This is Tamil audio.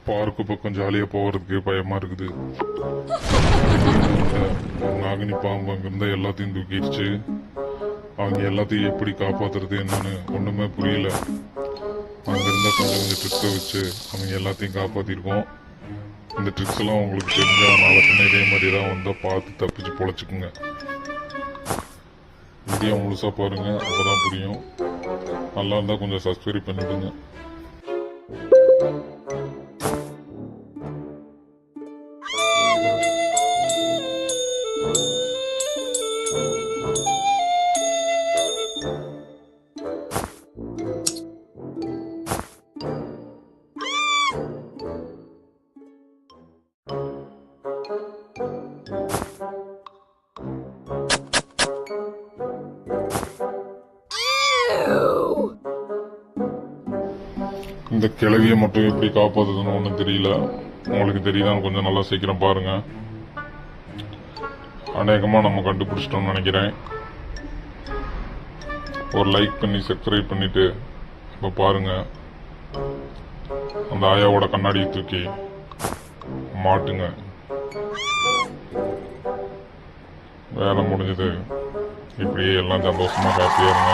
பார்க்கு பக்கம் ஜாலியா போகிறதுக்கு பயமா இருக்குது. ஒரு நாகினி பாம்பு அங்கிருந்தா எல்லாத்தையும் தூக்கிடுச்சு. அவங்க எல்லாத்தையும் எப்படி காப்பாத்துறது என்னன்னு ஒண்ணுமே புரியல. அங்கிருந்தா கொஞ்சம் கொஞ்சம் ட்ரிக்ஸை வச்சு அவங்க எல்லாத்தையும் காப்பாத்திருக்கோம். இந்த ட்ரிக்ஸ் எல்லாம் உங்களுக்கு தெரிஞ்சா நாளை பின்ன இதே மாதிரி தான் வந்தா பார்த்து தப்பிச்சு பொழைச்சுக்குங்க. வீடியோ முழுசா பாருங்க, அப்பதான் புரியும். நல்லா இருந்தா கொஞ்சம் சப்ஸ்கிரைப் பண்ணிடுங்க. இந்த கிழவியை மட்டும் எப்படி காப்பாத்துதுன்னு ஒன்றும் தெரியல. உங்களுக்கு தெரியுதான்னு கொஞ்சம் நல்லா சீக்கிரம் பாருங்க. அநேகமாக நம்ம கண்டுபிடிச்சிட்டோம்னு நினைக்கிறேன். ஒரு லைக் பண்ணி சப்ஸ்கிரைப் பண்ணிட்டு இப்போ பாருங்க. அந்த ஆயாவோட கண்ணாடியை தூக்கி மாட்டுங்க. வேலை முடிஞ்சது. இப்படியே எல்லாம் சந்தோஷமா ஹாப்பியா இருங்க.